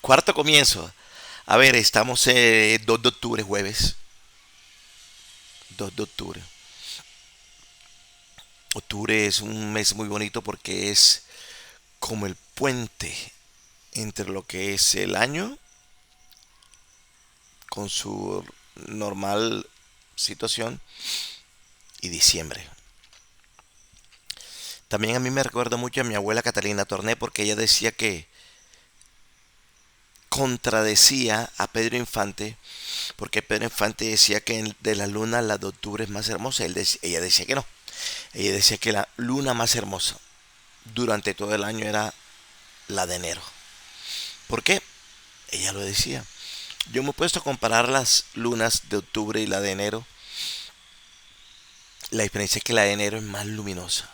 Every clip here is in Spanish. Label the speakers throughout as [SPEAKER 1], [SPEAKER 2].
[SPEAKER 1] Cuarto comienzo. A ver, estamos 2 de octubre, jueves. 2 de octubre. Octubre es un mes muy bonito porque es como el puente entre lo que es el año con su normal situación y diciembre. También a mí me recuerda mucho a mi abuela Catalina Torné porque ella decía que contradecía a Pedro Infante, porque Pedro Infante decía que de la luna la de octubre es más hermosa. Ella decía que no. Ella decía que la luna más hermosa durante todo el año era la de enero. ¿Por qué? Ella lo decía. Yo me he puesto a comparar las lunas de octubre y la de enero. La diferencia es que la de enero es más luminosa.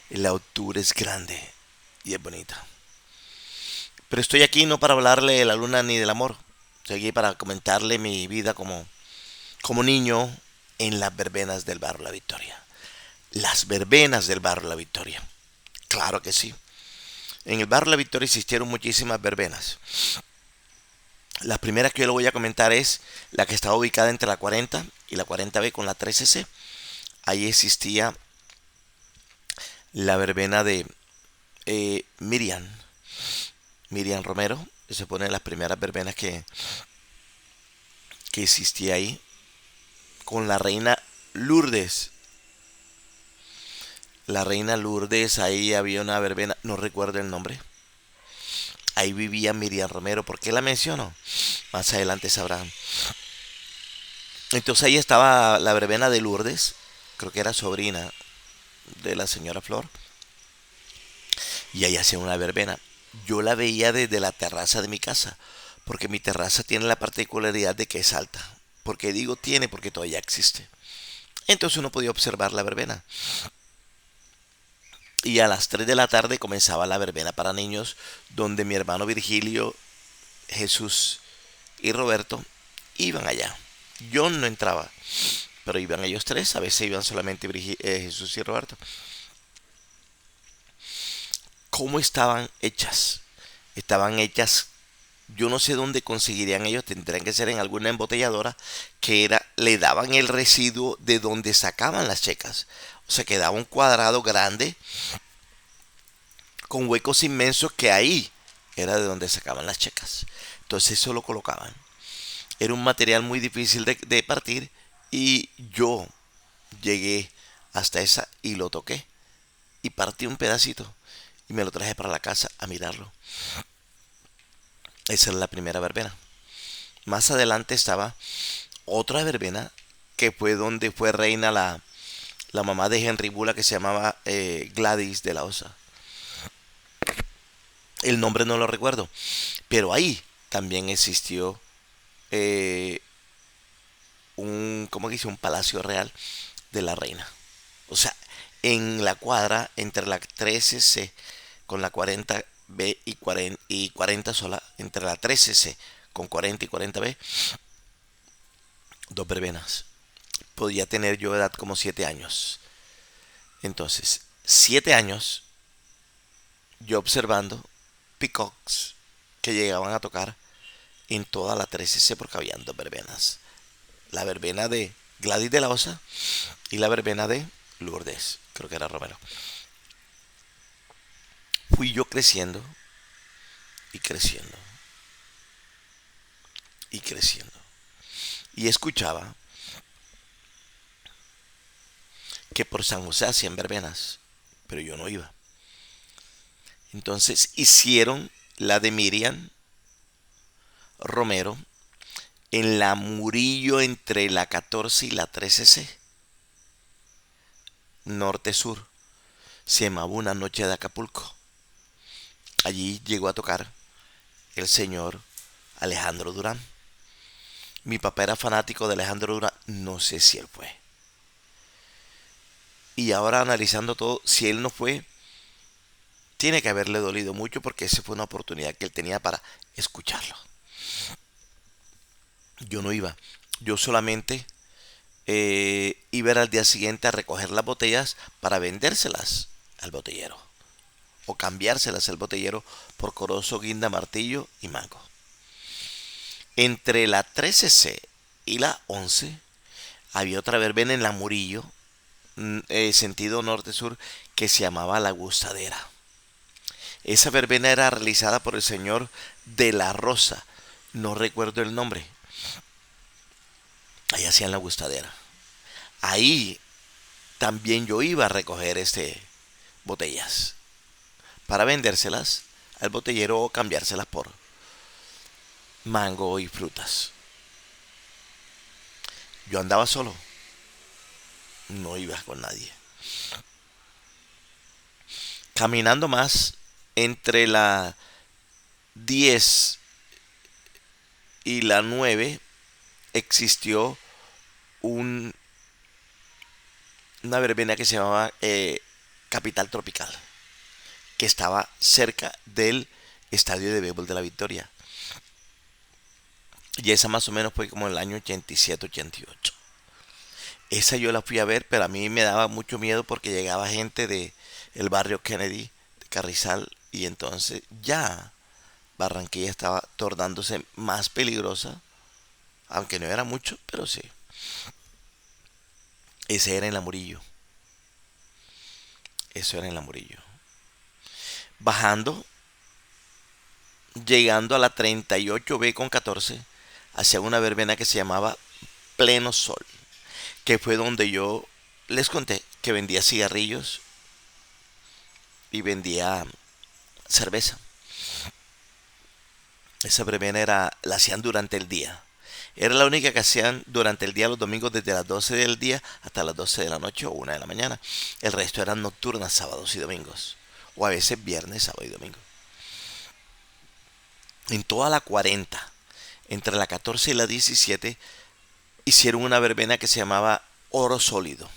[SPEAKER 1] Y la de octubre es grande y es bonita. Pero estoy aquí no para hablarle de la luna ni del amor. Estoy aquí para comentarle mi vida como niño en las verbenas del barrio La Victoria. Las verbenas del barrio La Victoria. Claro que sí. En el barrio La Victoria existieron muchísimas verbenas. La primera que yo le voy a comentar es la que estaba ubicada entre la 40 y la 40B con la 13C. Ahí existía la verbena de Miriam, Miriam Romero. Se pone las primeras verbenas que existía ahí con la reina Lourdes. La reina Lourdes, ahí había una verbena, no recuerdo el nombre. Ahí vivía Miriam Romero. ¿Por qué la menciono? Más adelante sabrán. Entonces ahí estaba la verbena de Lourdes, creo que era sobrina de la señora Flor, y ahí hacía una verbena. Yo la veía desde la terraza de mi casa, porque mi terraza tiene la particularidad de que es alta. Porque digo tiene, porque todavía existe. Entonces uno podía observar la verbena. Y a las 3 de la tarde comenzaba la verbena para niños, donde mi hermano Virgilio, Jesús y Roberto iban allá. Yo no entraba, pero iban ellos tres, a veces iban solamente Jesús y Roberto. ¿Cómo estaban hechas? Estaban hechas, yo no sé dónde conseguirían ellos, tendrían que ser en alguna embotelladora que era, le daban el residuo de donde sacaban las checas. O sea, quedaba un cuadrado grande con huecos inmensos que ahí era de donde sacaban las checas. Entonces eso lo colocaban. Era un material muy difícil de partir y yo llegué hasta esa y lo toqué y partí un pedacito y me lo traje para la casa a mirarlo. Esa es la primera verbena. Más adelante estaba otra verbena que fue donde fue reina la mamá de Henry Bula que se llamaba Gladys de la Osa. El nombre no lo recuerdo, pero ahí también existió eh, ¿cómo que dice? Un palacio real de la reina. O sea, en la cuadra entre la 13C con la 40B y 40 sola, entre la 13C con 40 y 40B, dos verbenas. Podía tener yo edad como 7 años. Entonces, 7 años yo observando peacocks que llegaban a tocar en toda la 13C porque habían dos verbenas. La verbena de Gladys de la Osa y la verbena de Lourdes, creo que era Romero. Fui yo creciendo y creciendo y creciendo. Y escuchaba que por San José hacían verbenas, pero yo no iba. Entonces hicieron la de Miriam Romero en la Murillo entre la 14 y la 13C, norte-sur. Se llamaba Una Noche de Acapulco. Allí llegó a tocar el señor Alejandro Durán. Mi papá era fanático de Alejandro Durán, no sé si él fue. Y ahora analizando todo, si él no fue, tiene que haberle dolido mucho porque esa fue una oportunidad que él tenía para escucharlo. Yo no iba, yo solamente iba al día siguiente a recoger las botellas para vendérselas al botellero. o cambiárselas el botellero por corozo, guinda, martillo y mango. Entre la 13C y la 11 había otra verbena en la Murillo, sentido norte-sur, que se llamaba La Gustadera. Esa verbena era realizada por el señor de la Rosa, no recuerdo el nombre. Ahí hacían la gustadera. Ahí también yo iba a recoger botellas para vendérselas al botellero o cambiárselas por mango y frutas. Yo andaba solo, no iba con nadie. Caminando más entre la 10 y la 9 existió un, una verbena que se llamaba Capital Tropical, que estaba cerca del estadio de béisbol de la Victoria. Y esa más o menos fue como en el año 87-88. Esa yo la fui a ver, pero a mí me daba mucho miedo porque llegaba gente de el barrio Kennedy, de Carrizal, y entonces ya Barranquilla estaba tornándose más peligrosa, aunque no era mucho, pero sí. Ese era en la Murillo. Eso era en la Murillo. Bajando, llegando a la 38B con 14, hacia una verbena que se llamaba Pleno Sol, que fue donde yo les conté que vendía cigarrillos y vendía cerveza. Esa verbena la hacían durante el día. Era la única que hacían durante el día los domingos desde las 12 del día hasta las 12 de la noche o 1 de la mañana. El resto eran nocturnas, sábados y domingos. O a veces viernes, sábado y domingo. En toda la 40, entre la 14 y la 17, hicieron una verbena que se llamaba Oro Sólido.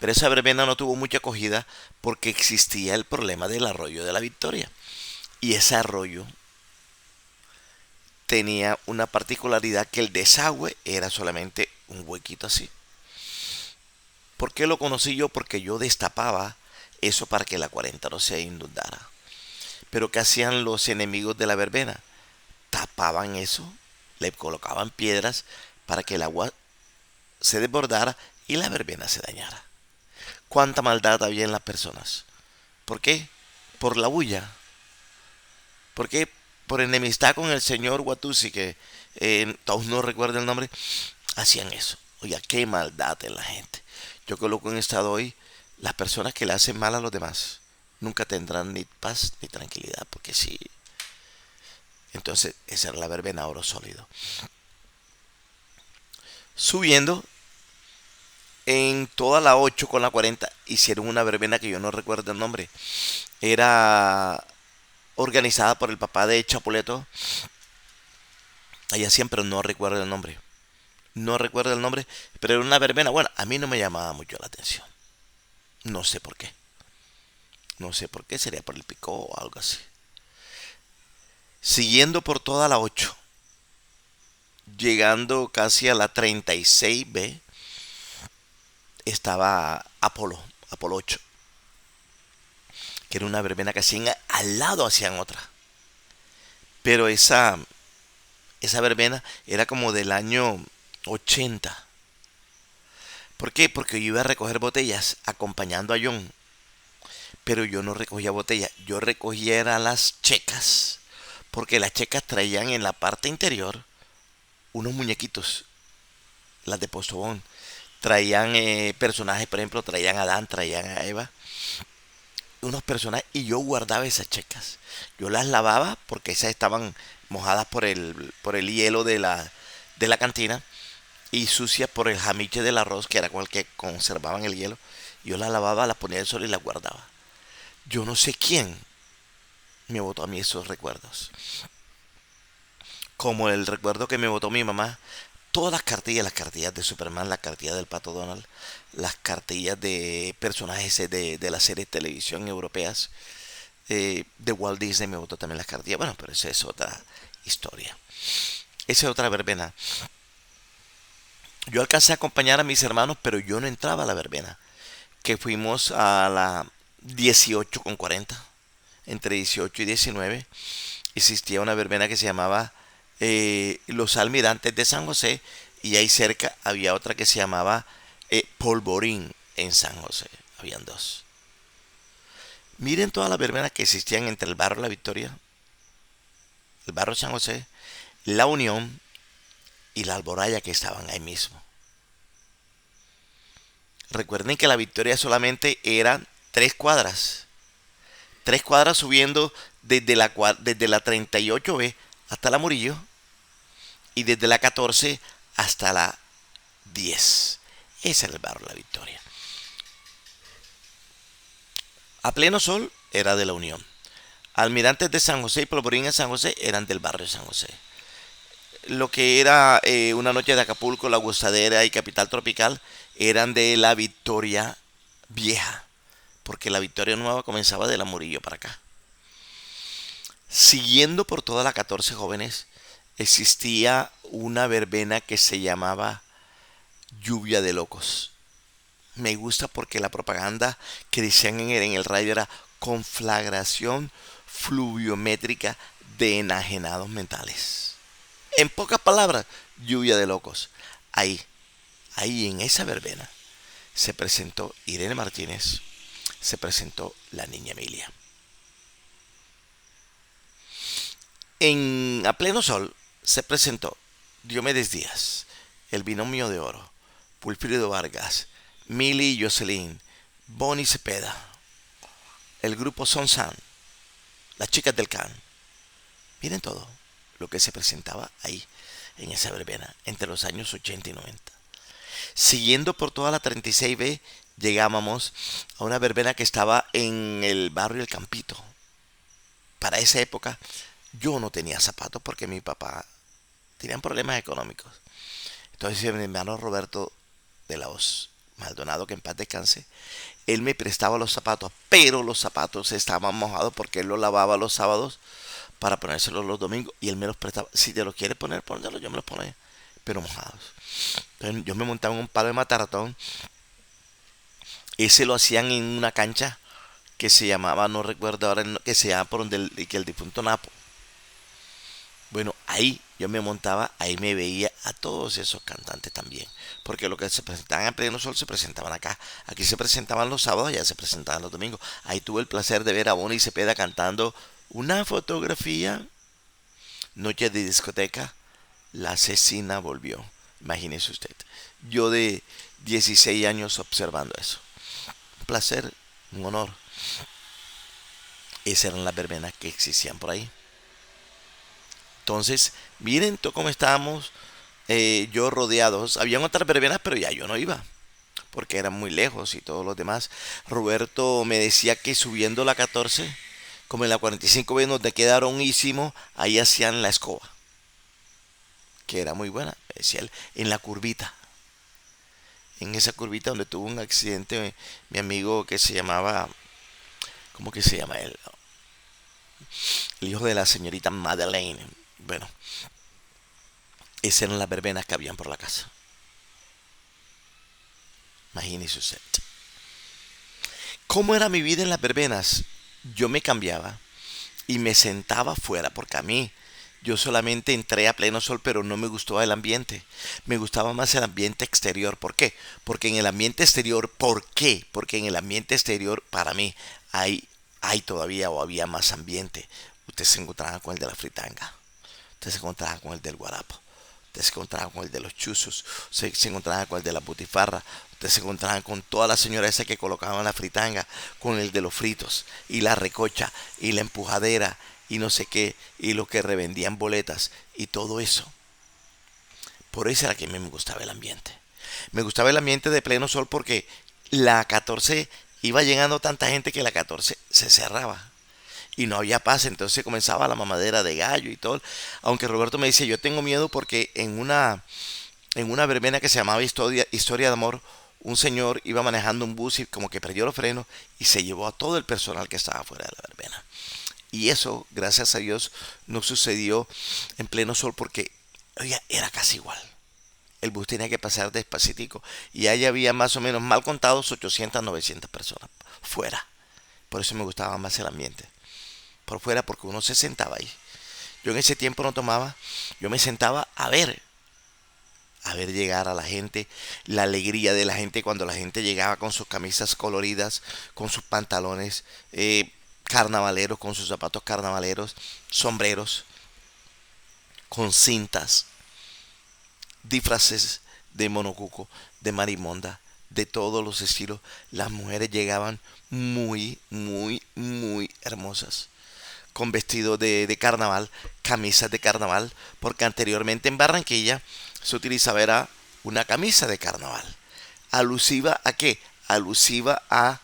[SPEAKER 1] Pero esa verbena no tuvo mucha acogida porque existía el problema del arroyo de la Victoria. Y ese arroyo tenía una particularidad, que el desagüe era solamente un huequito así. ¿Por qué lo conocí yo? Porque yo destapaba eso para que la 40 no se inundara. Pero ¿qué hacían los enemigos de la verbena? Tapaban eso, le colocaban piedras para que el agua se desbordara y la verbena se dañara. ¿Cuánta maldad había en las personas? ¿Por qué? Por la bulla. ¿Por qué? Por enemistad con el señor Watusi, que aún no recuerdo el nombre, hacían eso. Oiga, qué maldad en la gente. Yo coloco en estado hoy, las personas que le hacen mal a los demás nunca tendrán ni paz ni tranquilidad, porque sí. Entonces, esa era la verbena Oro Sólido. Subiendo, en toda la 8 con la 40 hicieron una verbena que yo no recuerdo el nombre. Era organizada por el papá de Chapuleto. Allá siempre no recuerdo el nombre. No recuerdo el nombre, pero era una verbena. Bueno, a mí no me llamaba mucho la atención. No sé por qué. No sé por qué, sería por el picó o algo así. Siguiendo por toda la 8, llegando casi a la 36B, estaba Apolo 8, que era una verbena que hacían al lado, hacían otra. Pero esa verbena era como del año 80. ¿Por qué? Porque yo iba a recoger botellas acompañando a John. Pero yo no recogía botellas, yo recogía eran las checas. Porque las checas traían en la parte interior unos muñequitos, las de Postobón. Traían personajes, por ejemplo, traían a Adán, traían a Eva. Unos personajes, y yo guardaba esas checas. Yo las lavaba porque esas estaban mojadas por el hielo de la cantina y sucias por el jamiche del arroz, que era con el que conservaban el hielo. Yo las lavaba, las ponía al sol y las guardaba. Yo no sé quién me botó a mí esos recuerdos. Como el recuerdo que me botó mi mamá. Todas las cartillas de Superman, las cartillas del Pato Donald, las cartillas de personajes de las series de televisión europeas, de Walt Disney me botó también las cartillas. Bueno, pero esa es otra historia. Esa es otra verbena. Yo alcancé a acompañar a mis hermanos, pero yo no entraba a la verbena. Que fuimos a la 18 con 40. entre 18 y 19, existía una verbena que se llamaba Los Almirantes de San José, y ahí cerca había otra que se llamaba Polvorín en San José. Habían dos. Miren todas las verbenas que existían entre el barrio La Victoria, el barrio San José, La Unión y la Alboraya, que estaban ahí mismo. Recuerden que La Victoria solamente eran 3 cuadras. 3 cuadras subiendo desde la 38B hasta la Murillo, y desde la 14 hasta la 10. Ese era el barrio La Victoria. A Pleno Sol era de La Unión. Almirantes de San José y Polvorín en San José eran del barrio San José. Lo que era Una Noche de Acapulco, La Gozadera y Capital Tropical eran de La Victoria Vieja, porque La Victoria Nueva comenzaba de la Murillo para acá. Siguiendo por toda la 14 Jóvenes, existía una verbena que se llamaba Lluvia de Locos. Me gusta porque la propaganda que decían en el radio era conflagración fluviométrica de enajenados mentales. En pocas palabras, lluvia de locos. Ahí, ahí en esa verbena se presentó Irene Martínez, se presentó la niña Emilia. A Pleno Sol se presentó Diomedes Díaz, el Binomio de Oro, Pulfrido Vargas, Mili y Jocelyn, Bonnie Cepeda, el grupo Son San, las chicas del Can. Miren todo lo que se presentaba ahí en esa verbena entre los años 80 y 90. Siguiendo por toda la 36B, llegábamos a una verbena que estaba en el barrio El Campito. Para esa época yo no tenía zapatos porque mi papá tenían problemas económicos. Entonces mi hermano Roberto de la Hoz Maldonado, que en paz descanse, él me prestaba los zapatos, pero los zapatos estaban mojados porque él los lavaba los sábados para ponérselos los domingos, y él me los prestaba. Si te los quieres poner, póntelos, yo me los ponía, pero mojados. Entonces yo me montaba en un palo de mataratón. Ese lo hacían en una cancha que se llamaba, no recuerdo ahora, que se llama por donde el difunto Napo. Bueno, ahí yo me montaba, ahí me veía a todos esos cantantes también. Porque lo que se presentaban en Pleno Sol se presentaban acá. Aquí se presentaban los sábados, allá se presentaban los domingos. Ahí tuve el placer de ver a Bonnie Cepeda cantando Una Fotografía. Noche de discoteca, la asesina volvió. Imagínese usted. Yo de 16 años observando eso. Un placer, un honor. Esas eran las verbenas que existían por ahí. Entonces, miren cómo estábamos yo rodeados. Habían otras verbenas, pero ya yo no iba, porque eran muy lejos y todos los demás. Roberto me decía que subiendo la 14, como en la 45B donde quedaron ísimo, ahí hacían la escoba, que era muy buena, me decía él, en la curvita. En esa curvita donde tuvo un accidente mi amigo que se llamaba, ¿cómo que se llama él? El hijo de la señorita Madeleine. Bueno, esas eran las verbenas que habían por la casa. Imagínese usted. ¿Cómo era mi vida en las verbenas? Yo me cambiaba y me sentaba afuera, porque a mí, yo solamente entré a Pleno Sol, pero no me gustaba el ambiente. Me gustaba más el ambiente exterior. ¿Por qué? Porque en el ambiente exterior, ¿por qué? Porque en el ambiente exterior, para mí, hay todavía o había más ambiente. Usted se encontraba con el de la fritanga. Usted se encontraba con el del guarapo. Usted se encontraba con el de los chuzos. Usted se encontraba con el de la butifarra. Usted se encontraba con todas las señoras esas que colocaban la fritanga, con el de los fritos, y la recocha, y la empujadera, y no sé qué, y los que revendían boletas, y todo eso. Por eso era que a mí me gustaba el ambiente. Me gustaba el ambiente de Pleno Sol porque la 14 iba llegando tanta gente que la 14 se cerraba. Y no había paz, entonces comenzaba la mamadera de gallo y todo. Aunque Roberto me dice, yo tengo miedo porque en una verbena que se llamaba Historia de Amor, un señor iba manejando un bus y como que perdió los frenos y se llevó a todo el personal que estaba fuera de la verbena. Y eso, gracias a Dios, no sucedió en Pleno Sol porque, oiga, era casi igual. El bus tenía que pasar despacitico y ahí había más o menos, mal contados, 800, 900 personas fuera. Por eso me gustaba más el ambiente. por fuera porque uno se sentaba ahí. Yo en ese tiempo no tomaba, yo me sentaba a ver llegar a la gente, la alegría de la gente cuando la gente llegaba con sus camisas coloridas, con sus pantalones carnavaleros, con sus zapatos carnavaleros, sombreros, con cintas, disfraces de monocuco, de marimonda, de todos los estilos. Las mujeres llegaban muy, muy, muy hermosas, con vestidos de carnaval, camisas de carnaval, porque anteriormente en Barranquilla se utilizaba era una camisa de carnaval. ¿Alusiva a qué? Alusiva a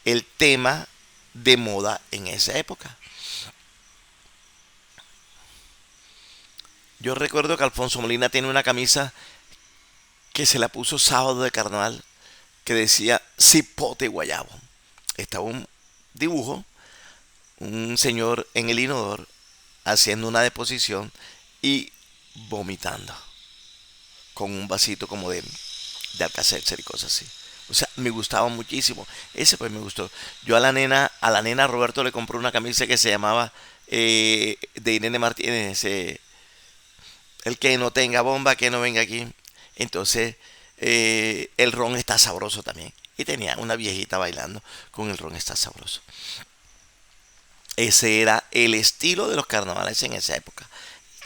[SPEAKER 1] el tema de moda en esa época. Yo recuerdo que Alfonso Molina tiene una camisa que se la puso sábado de carnaval que decía cipote guayabo. Estaba un dibujo, un señor en el inodoro haciendo una deposición y vomitando con un vasito como de Alka-Seltzer y cosas así. O sea, me gustaba muchísimo. Ese pues me gustó. Yo a la nena Roberto le compré una camisa que se llamaba de Irene Martínez, el que no tenga bomba, que no venga aquí. Entonces, el ron está sabroso también. Y tenía una viejita bailando con el ron está sabroso. Ese era el estilo de los carnavales en esa época.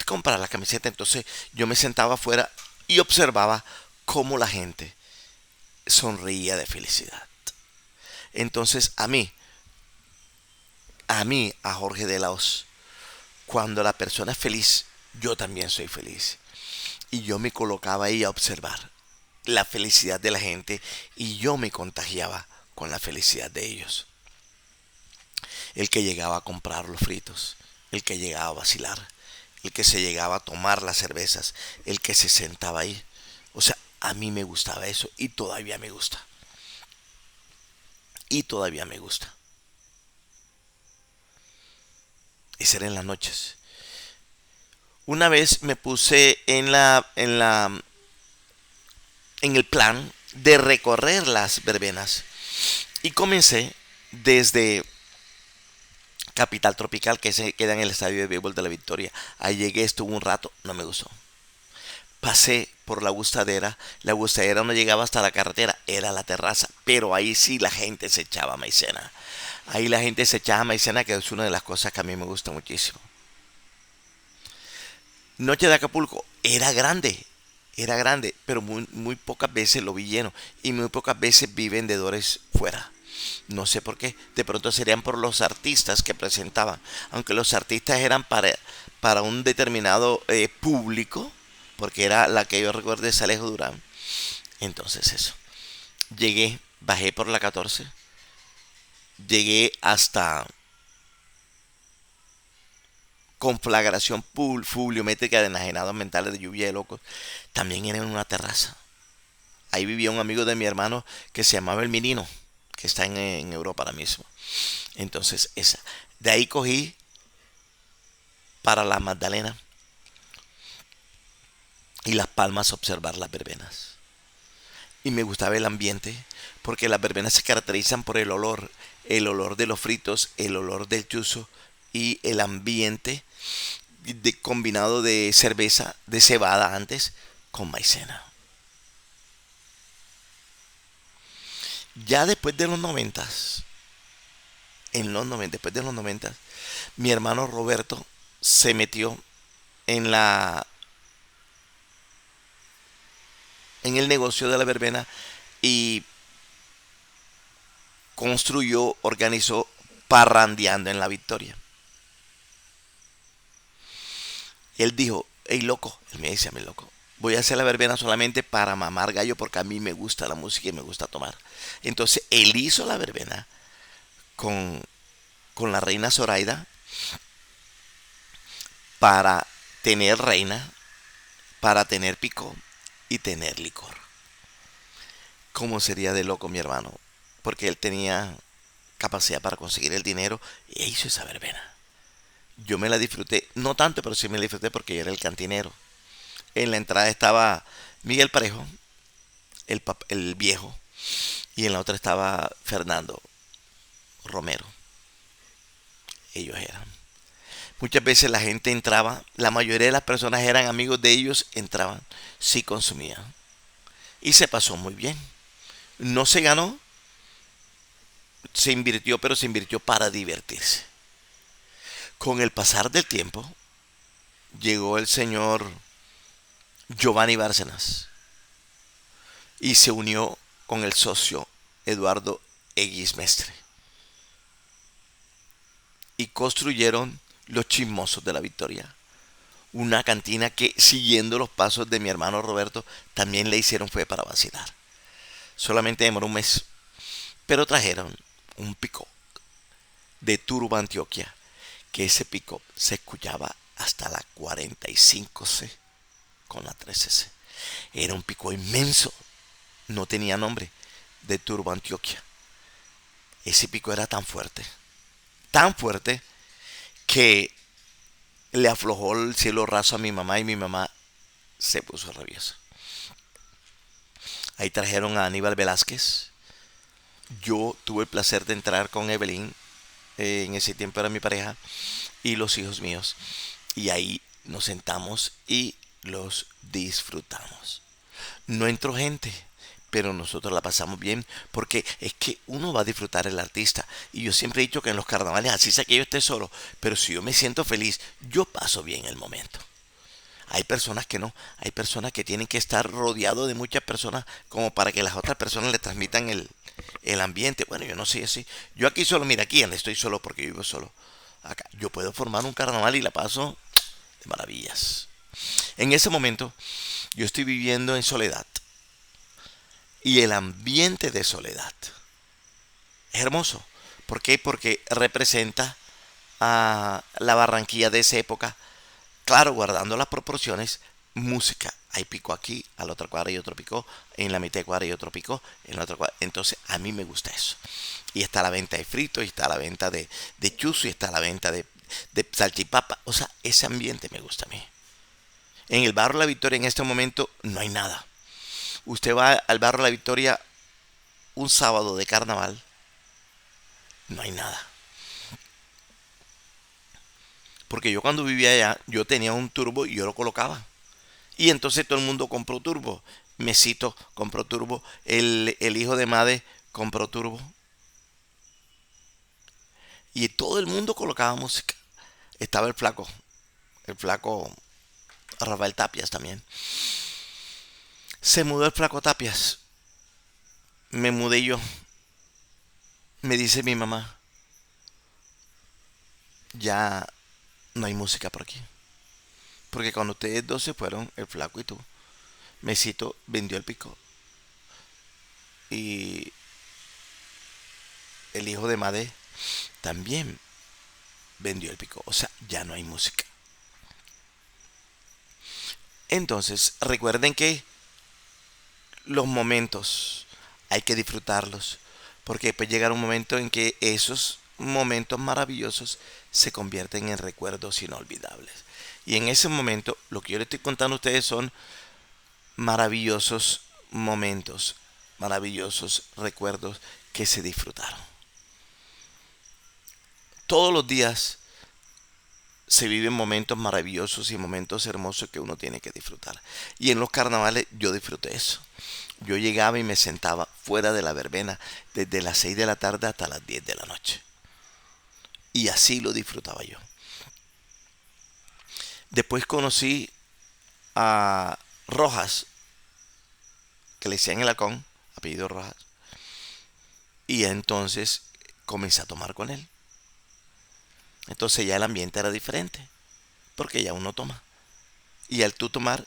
[SPEAKER 1] Comprar la camiseta, entonces yo me sentaba afuera y observaba cómo la gente sonreía de felicidad. Entonces a Jorge de la Hoz, cuando la persona es feliz, yo también soy feliz. Y yo me colocaba ahí a observar la felicidad de la gente y yo me contagiaba con la felicidad de ellos. El que llegaba a comprar los fritos, el que llegaba a vacilar, el que se llegaba a tomar las cervezas, el que se sentaba ahí. O sea, a mí me gustaba eso y todavía me gusta. Y todavía me gusta. Ese era en las noches. Una vez me puse en el plan de recorrer las verbenas y comencé desde Capital Tropical, que se queda en el estadio de béisbol de la Victoria. Ahí llegué, estuve un rato, no me gustó. Pasé por la gustadera no llegaba hasta la carretera, era la terraza, pero ahí sí la gente se echaba maicena. Ahí la gente se echaba maicena, que es una de las cosas que a mí me gusta muchísimo. Noche de Acapulco era grande, pero muy, muy pocas veces lo vi lleno y muy pocas veces vi vendedores fuera. No sé por qué, de pronto serían por los artistas que presentaban, aunque los artistas eran para un determinado público, porque era la que yo recuerdo de Alejo Durán. Entonces eso, bajé por la 14, llegué hasta conflagración pluviométrica de enajenados mentales de lluvia de locos, también era en una terraza. Ahí vivía un amigo de mi hermano que se llamaba El Mirino, que está en Europa ahora mismo. Entonces, esa. De ahí cogí para la Magdalena y Las Palmas a observar las verbenas. Y me gustaba el ambiente, porque las verbenas se caracterizan por el olor de los fritos, el olor del chuzo y el ambiente combinado de cerveza, de cebada antes, con maicena. Ya después de los noventas, después de los noventas, mi hermano Roberto se metió en en el negocio de la verbena y organizó Parrandeando en la Victoria. Él dijo, hey loco, él me dice a mí loco, voy a hacer la verbena solamente para mamar gallo porque a mí me gusta la música y me gusta tomar. Entonces él hizo la verbena con, con la reina Zoraida para tener reina, para tener pico y tener licor. ¿Cómo sería de loco mi hermano? Porque él tenía capacidad para conseguir el dinero e hizo esa verbena. Yo me la disfruté, no tanto, pero sí me la disfruté porque yo era el cantinero. En la entrada estaba Miguel Parejo, el viejo, y en la otra estaba Fernando Romero. Ellos eran. Muchas veces la gente entraba, la mayoría de las personas eran amigos de ellos, entraban, sí consumían. Y se pasó muy bien. No se ganó, se invirtió, pero se invirtió para divertirse. Con el pasar del tiempo, llegó el señor Giovanni Bárcenas y se unió con el socio Eduardo Eguismestre y construyeron los Chismosos de la Victoria, una cantina que, siguiendo los pasos de mi hermano Roberto, también le hicieron fue para vacilar. Solamente demoró un mes, pero trajeron un pico de Turbo Antioquia, que ese pico se escuchaba hasta la 45C con la 13C. Era un pico inmenso, no tenía nombre, de Turbo Antioquia. Ese pico era tan fuerte que le aflojó el cielo raso a mi mamá y mi mamá se puso rabiosa. Ahí trajeron a Aníbal Velázquez. Yo tuve el placer de entrar con Evelyn, en ese tiempo era mi pareja, y los hijos míos. Y ahí nos sentamos y los disfrutamos. No entró gente, pero nosotros la pasamos bien porque es que uno va a disfrutar el artista. Y yo siempre he dicho que en los carnavales, así sea que yo esté solo, pero si yo me siento feliz, yo paso bien el momento. Hay personas que no, hay personas que tienen que estar rodeados de muchas personas como para que las otras personas le transmitan el ambiente. Bueno, yo no sé así. Yo aquí solo, mira, aquí estoy solo porque yo vivo solo. Acá yo puedo formar un carnaval y la paso de maravillas. En ese momento yo estoy viviendo en soledad y el ambiente de soledad es hermoso. ¿Por qué? Porque representa a la Barranquilla de esa época. Claro, guardando las proporciones, música. Hay pico aquí, a la otra cuadra hay otro pico, en la mitad de cuadra hay otro pico, en la otra cuadra. Entonces, a mí me gusta eso. Y está la venta de frito, y está la venta de chuzo, y está la venta de salchipapa. O sea, ese ambiente me gusta a mí. En el barrio La Victoria en este momento no hay nada. Usted va al barrio La Victoria un sábado de carnaval, no hay nada. Porque yo cuando vivía allá, yo tenía un turbo y yo lo colocaba. Y entonces todo el mundo compró turbo. Mesito compró turbo. El hijo de Made compró turbo. Y todo el mundo colocaba música. Estaba el flaco Rafael Tapias también. Se mudó el flaco Tapias. Me mudé yo. Me dice mi mamá, ya no hay música por aquí. Porque cuando ustedes dos se fueron, el flaco y tú, Mesito vendió el pico. Y el hijo de Made también vendió el pico. O sea, ya no hay música. Entonces, recuerden que los momentos hay que disfrutarlos. Porque después llegará un momento en que esos momentos maravillosos se convierten en recuerdos inolvidables. Y en ese momento, lo que yo les estoy contando a ustedes son maravillosos momentos, maravillosos recuerdos que se disfrutaron. Todos los días se viven momentos maravillosos y momentos hermosos que uno tiene que disfrutar. Y en los carnavales yo disfruté eso. Yo llegaba y me sentaba fuera de la verbena desde las 6 de la tarde hasta las 10 de la noche. Y así lo disfrutaba yo. Después conocí a Rojas, que le decían el halcón, apellido Rojas. Y entonces comencé a tomar con él. Entonces ya el ambiente era diferente, porque ya uno toma. Y al tú tomar,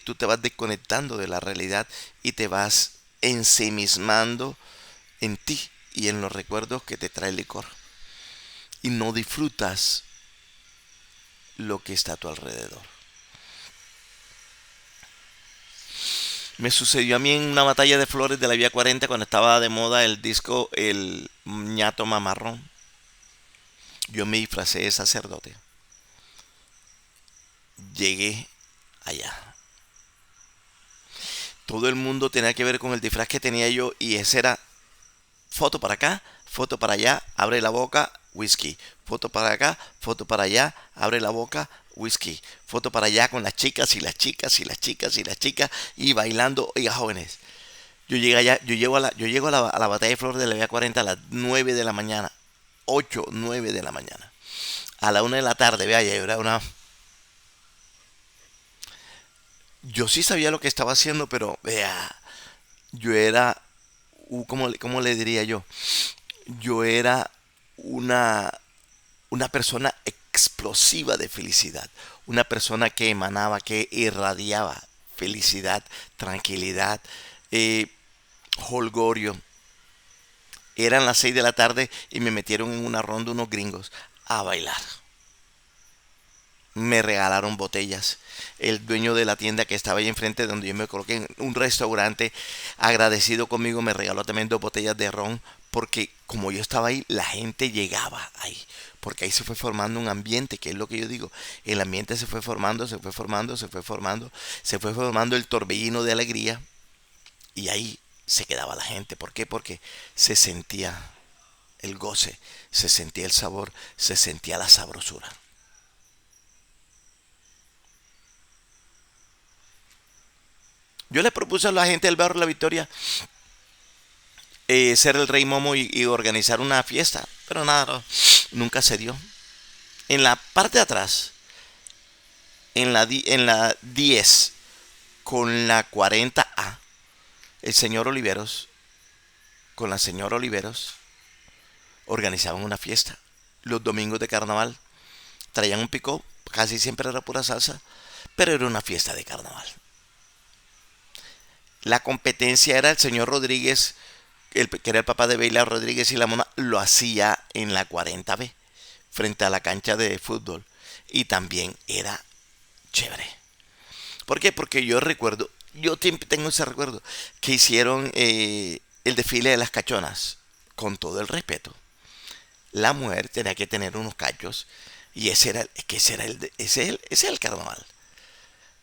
[SPEAKER 1] tú te vas desconectando de la realidad y te vas ensimismando en ti y en los recuerdos que te trae el licor. Y no disfrutas lo que está a tu alrededor. Me sucedió a mí en una batalla de flores de la Vía 40 cuando estaba de moda el disco El ñato mamarrón. Yo me disfracé de sacerdote. Llegué allá. Todo el mundo tenía que ver con el disfraz que tenía yo y ese era foto para acá, foto para allá, abre la boca whisky. Foto para acá, foto para allá, abre la boca, whisky. Foto para allá con las chicas y las chicas y las chicas y las chicas y bailando, oiga, jóvenes. Yo llego a la batalla de Flores de la Vía 40 a las 9 de la mañana. 8 9 de la mañana. A la 1 de la tarde, vea, ya era una. Yo sí sabía lo que estaba haciendo, pero vea, yo era, ¿cómo le diría yo? Yo era una, una persona explosiva de felicidad, una persona que emanaba, que irradiaba felicidad, tranquilidad, eh, holgorio. Eran las 6 de la tarde y me metieron en una ronda unos gringos a bailar. Me regalaron botellas. El dueño de la tienda que estaba ahí enfrente de donde yo me coloqué en un restaurante, agradecido conmigo, me regaló también 2 botellas de ron porque como yo estaba ahí, la gente llegaba ahí. Porque ahí se fue formando un ambiente, que es lo que yo digo. El ambiente se fue formando, se fue formando, se fue formando, se fue formando el torbellino de alegría y ahí se quedaba la gente. ¿Por qué? Porque se sentía el goce, se sentía el sabor, se sentía la sabrosura. Yo le propuse a la gente del barrio La Victoria ser el Rey Momo y organizar una fiesta, pero nada, no, nunca se dio. En la parte de atrás, en la 10 con la 40A, el señor Oliveros, con la señora Oliveros, organizaban una fiesta. Los domingos de carnaval traían un pico, casi siempre era pura salsa, pero era una fiesta de carnaval. La competencia era el señor Rodríguez, que era el papá de Beila Rodríguez y la mona, lo hacía en la 40B, frente a la cancha de fútbol. Y también era chévere. ¿Por qué? Porque yo recuerdo, yo tengo ese recuerdo, que hicieron el desfile de las cachonas, con todo el respeto. La mujer tenía que tener unos cachos y ese era el carnaval.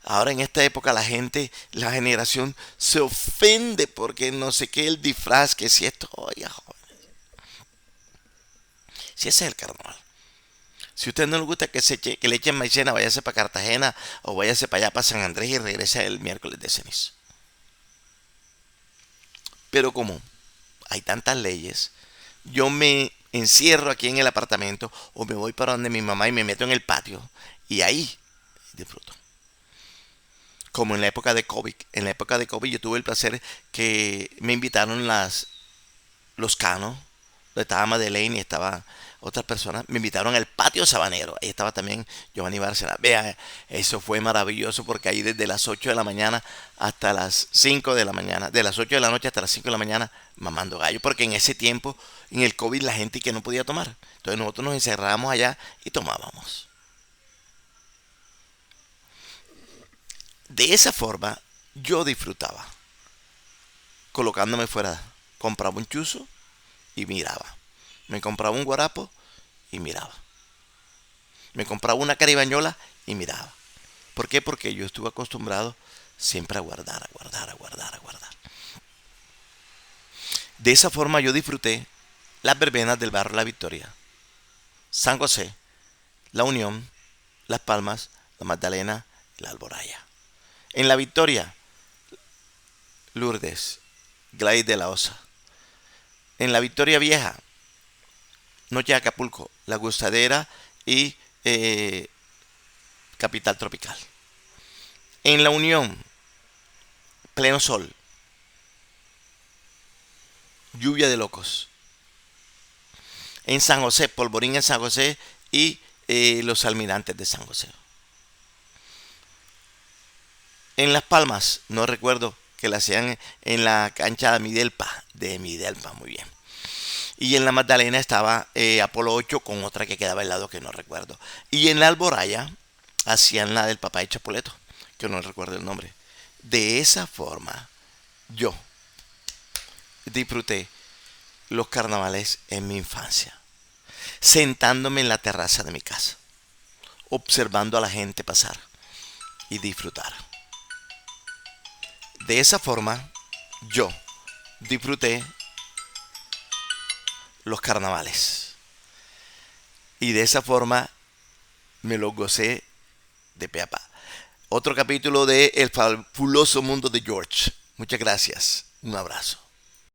[SPEAKER 1] Ahora en esta época la gente, la generación se ofende porque no sé qué el disfraz, que si esto, oiga, joven, si ese es el carnaval. Si a usted no le gusta que le echen maicena, váyase para Cartagena o váyase para allá para San Andrés y regrese el miércoles de ceniza. Pero como hay tantas leyes, yo me encierro aquí en el apartamento o me voy para donde mi mamá y me meto en el patio y ahí disfruto. Como en la época de COVID. En la época de COVID yo tuve el placer que me invitaron los Canos, donde estaba Madeleine y estaba otras personas, me invitaron al patio sabanero. Ahí estaba también Giovanni Barcelona. Vea, eso fue maravilloso porque ahí desde las 8 de la mañana hasta las 5 de la mañana, de las 8 de la noche hasta las 5 de la mañana, mamando gallo, porque en ese tiempo, en el COVID, la gente que no podía tomar. Entonces nosotros nos encerrábamos allá y tomábamos. De esa forma, yo disfrutaba, colocándome fuera. Compraba un chuzo y miraba. Me compraba un guarapo y miraba. Me compraba una caribañola y miraba. ¿Por qué? Porque yo estuve acostumbrado siempre a guardar, a guardar, a guardar, a guardar. De esa forma yo disfruté las verbenas del barrio La Victoria, San José, La Unión, Las Palmas, La Magdalena y La Alboraya. En La Victoria, Lourdes, Gladys de la Osa. En La Victoria Vieja, Noche de Acapulco, La Gustadera y Capital Tropical. En La Unión, Pleno Sol, Lluvia de Locos. En San José, Polvorín en San José y Los Almirantes de San José. En Las Palmas, no recuerdo que la hacían en la cancha de Midelpa, muy bien. Y en la Magdalena estaba Apolo 8 con otra que quedaba al lado que no recuerdo. Y en la Alboraya hacían la del papá de Chapuleto, que no recuerdo el nombre. De esa forma, yo disfruté los carnavales en mi infancia, sentándome en la terraza de mi casa, observando a la gente pasar y disfrutar. De esa forma, yo disfruté los carnavales. Y de esa forma me lo gocé de pe a pa. Otro capítulo de El fabuloso mundo de George. Muchas gracias. Un abrazo.